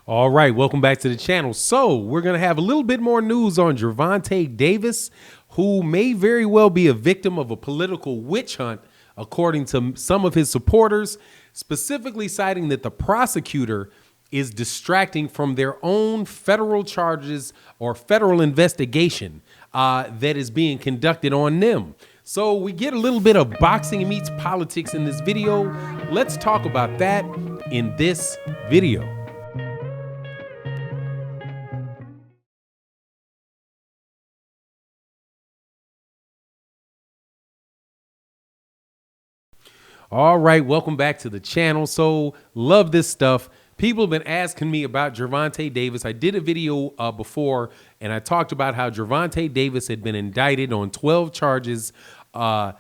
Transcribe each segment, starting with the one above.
All right, welcome back to the channel. So we're going to have a little bit more news on Gervonta Davis, who may very well be a victim of a political witch hunt, according to some of his supporters, specifically citing that the prosecutor is distracting from their own federal charges or federal investigation that is being conducted on them. So we get a little bit of boxing meets politics in this video. Let's talk about that in this video. All right, welcome back to the channel. So love this stuff. People have been asking me about Gervonta Davis. I did a video before, and I talked about how Gervonta Davis had been indicted on 12 charges, or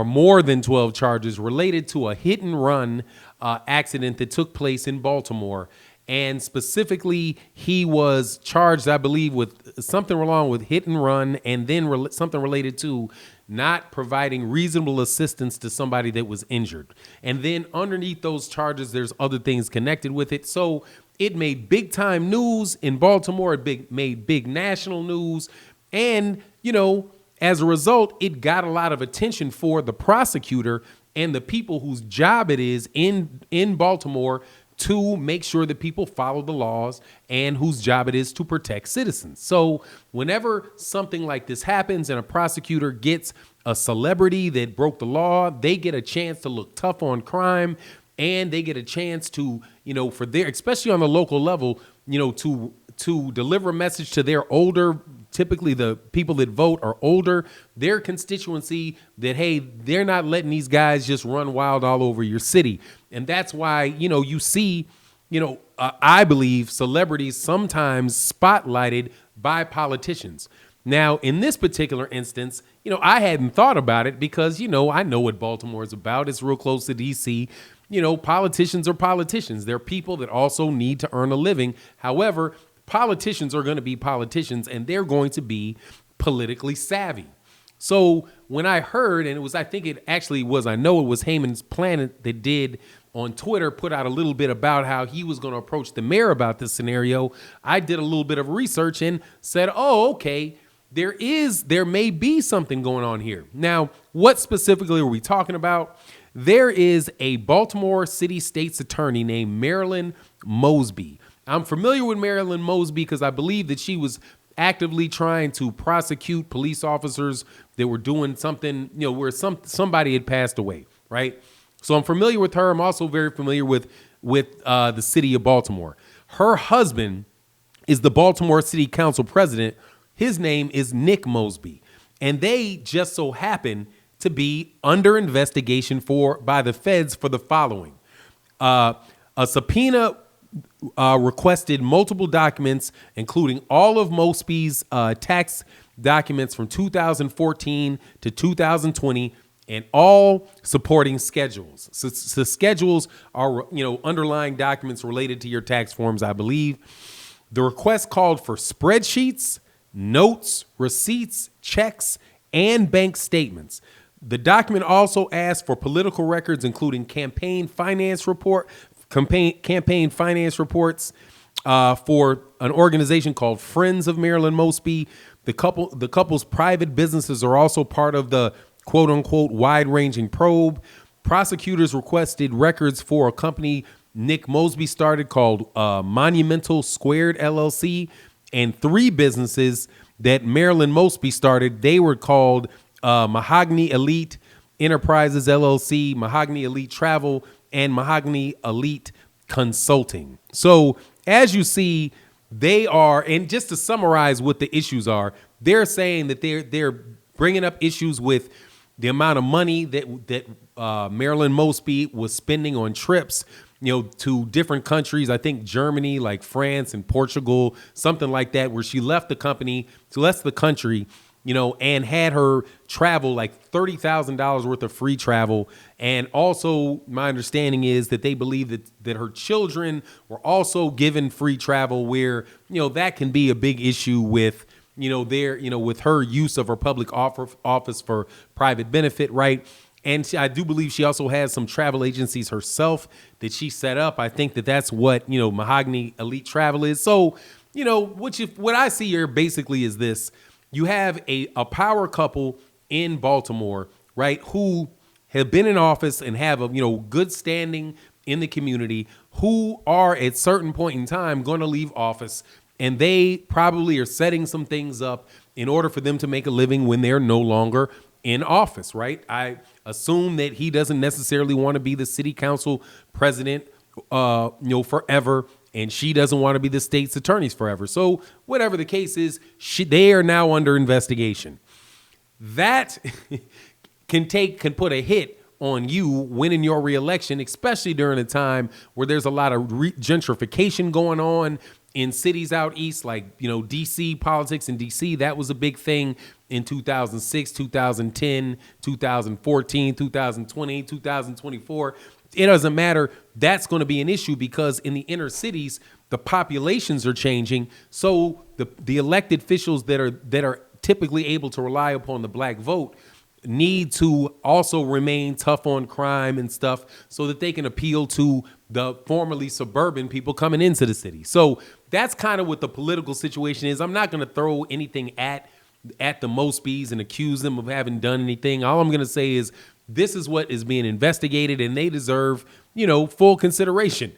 more than 12 charges, related to a hit and run accident that took place in Baltimore. And specifically, he was charged, I believe, with something wrong with hit and run, and then something related to not providing reasonable assistance to somebody that was injured. And then underneath those charges, there's other things connected with it. So it made big time news in Baltimore. It made big national news. And, you know, as a result, it got a lot of attention for the prosecutor and the people whose job it is in Baltimore to make sure that people follow the laws and whose job it is to protect citizens. So whenever something like this happens and a prosecutor gets a celebrity that broke the law, they get a chance to look tough on crime, and they get a chance to, you know, for their, especially on the local level, you know, to deliver a message to their older, typically the people that vote are older, their constituency, that, hey, they're not letting these guys just run wild all over your city. And that's why, you know, you see, you know, I believe celebrities sometimes spotlighted by politicians. Now, in this particular instance, you know, I hadn't thought about it because, you know, I know what Baltimore is about. It's real close to DC. You know, politicians are politicians. They're people that also need to earn a living. However, politicians are going to be politicians, and they're going to be politically savvy. So when I heard, and it was, I think it actually was, I know it was Heyman's Planet that did on Twitter, put out a little bit about how he was going to approach the mayor about this scenario. I did a little bit of research and said, oh, okay, there may be something going on here. Now, what specifically are we talking about? There is a Baltimore City State's attorney named Marilyn Mosby. I'm familiar with Marilyn Mosby because I believe that she was actively trying to prosecute police officers that were doing something, you know, where somebody had passed away, right? So I'm familiar with her. I'm also very familiar with the city of Baltimore. Her husband is the Baltimore City Council president. His name is Nick Mosby, and they just so happen to be under investigation by the feds for the following: a subpoena requested multiple documents, including all of Mosby's tax documents from 2014 to 2020, and all supporting schedules. So schedules are, you know, underlying documents related to your tax forms, I believe. The request called for spreadsheets, notes, receipts, checks, and bank statements. The document also asked for political records, including campaign finance reports for an organization called Friends of Marilyn Mosby. The couple's private businesses are also part of the quote unquote wide-ranging probe. Prosecutors requested records for a company Nick Mosby started called Monumental Squared LLC, and 3 businesses that Marilyn Mosby started. They were called Mahogany Elite Enterprises LLC, Mahogany Elite Travel, and Mahogany Elite Consulting. So as you see, they are, and just to summarize what the issues are, they're saying that they're bringing up issues with the amount of money that Marilyn Mosby was spending on trips, you know, to different countries. I think Germany, like France and Portugal, something like that, where she left the country, you know, and had her travel like $30,000 worth of free travel. And also my understanding is that they believe that her children were also given free travel, where, you know, that can be a big issue with, you know, with her use of her public office for private benefit, right? And I do believe she also has some travel agencies herself that she set up. I think that that's what, Mahogany Elite Travel is. So, what I see here basically is this. You have a power couple in Baltimore, right, who have been in office and have a, good standing in the community, who are at certain point in time going to leave office, and they probably are setting some things up in order for them to make a living when they're no longer in office, right? I assume that he doesn't necessarily want to be the city council president, forever, and she doesn't want to be the state's attorneys forever. So whatever the case is, they are now under investigation. That can put a hit on you winning your reelection, especially during a time where there's a lot of gentrification going on in cities out east, like, DC, politics in DC. That was a big thing in 2006, 2010, 2014, 2020, 2024. It doesn't matter. That's going to be an issue because in the inner cities, the populations are changing. So the elected officials that are typically able to rely upon the black vote need to also remain tough on crime and stuff so that they can appeal to the formerly suburban people coming into the city. So that's kind of what the political situation is. I'm not going to throw anything at the Mosbys and accuse them of having done anything. All I'm going to say is this is what is being investigated and they deserve, full consideration.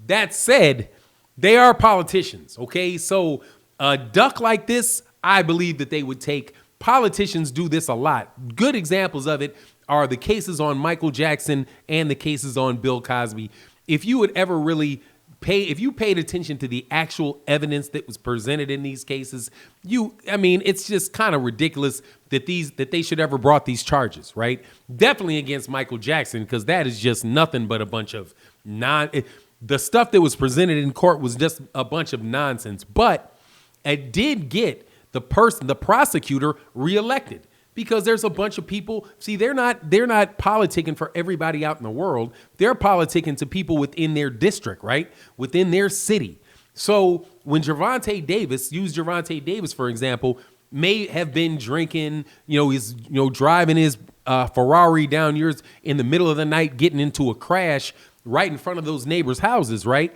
That said, they are politicians, okay? So a duck like this, I believe that they would take. Politicians do this a lot. Good examples of it are the cases on Michael Jackson and the cases on Bill Cosby. If you would ever really if you paid attention to the actual evidence that was presented in these cases, it's just kind of ridiculous that they should ever brought these charges, right? Definitely against Michael Jackson, because that is just nothing but a bunch of the stuff that was presented in court was just a bunch of nonsense. But it did get the prosecutor reelected, because there's a bunch of people. See, they're not politicking for everybody out in the world. They're politicking to people within their district, right? Within their city. So when Gervonta Davis, for example, may have been drinking, he's, driving his Ferrari down yours in the middle of the night, getting into a crash right in front of those neighbors' houses, right?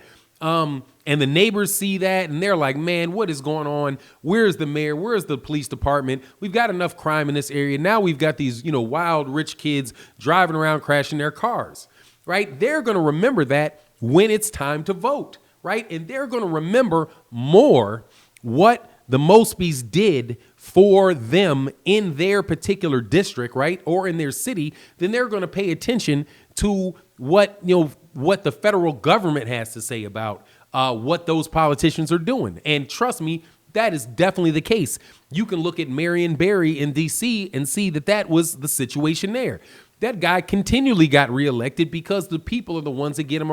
And the neighbors see that and they're like, man, what is going on? Where's the mayor? Where's the police department? We've got enough crime in this area. Now we've got these, wild rich kids driving around crashing their cars, right? They're going to remember that when it's time to vote, right? And they're going to remember more what the Mosbys did for them in their particular district, right? Or in their city. Then they're going to pay attention to what the federal government has to say about what those politicians are doing. And trust me, that is definitely the case. You can look at Marion Barry in DC and see that was the situation there. That guy continually got reelected because the people are the ones that get him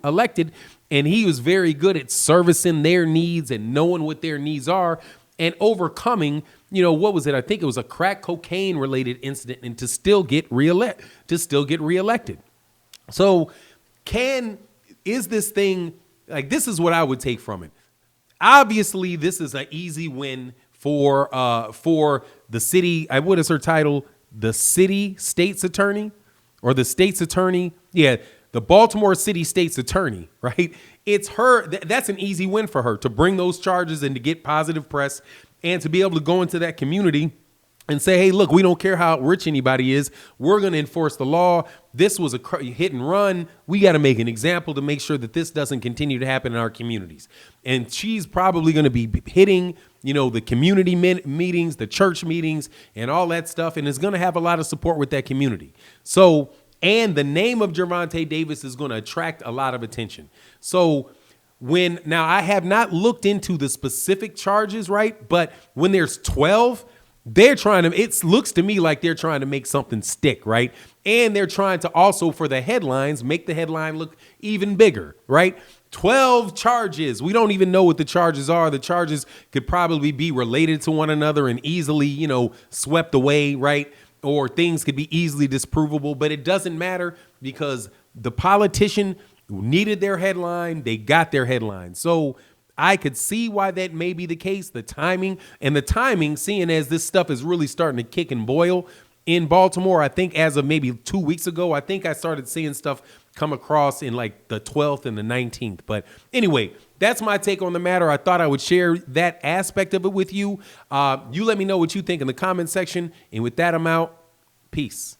elected. And he was very good at servicing their needs and knowing what their needs are and overcoming, what was it? I think it was a crack cocaine related incident, and to still get reelected. So is this thing, like, this is what I would take from it. Obviously, this is an easy win for the city. What is her title? The city state's attorney, or the state's attorney? Yeah, the Baltimore City State's attorney, right? It's her. That's an easy win for her to bring those charges and to get positive press and to be able to go into that community and say, hey, look, we don't care how rich anybody is. We're going to enforce the law. This was a hit and run. We got to make an example to make sure that this doesn't continue to happen in our communities. And she's probably going to be hitting, the community meetings, the church meetings, and all that stuff, and is going to have a lot of support with that community. So, and the name of Gervonta Davis is going to attract a lot of attention. So now I have not looked into the specific charges, right? But when there's 12, it looks to me like they're trying to make something stick, right? And they're trying to also, for the headlines, make the headline look even bigger, right? 12 charges. We don't even know what the charges are. The charges could probably be related to one another and easily, swept away, right? Or things could be easily disprovable, but it doesn't matter because the politician needed their headline. They got their headline. So I could see why that may be the case. The timing, seeing as this stuff is really starting to kick and boil in Baltimore. I think as of maybe 2 weeks ago, I think I started seeing stuff come across in like the 12th and the 19th. But anyway, that's my take on the matter. I thought I would share that aspect of it with you. You let me know what you think in the comment section. And with that, I'm out. Peace.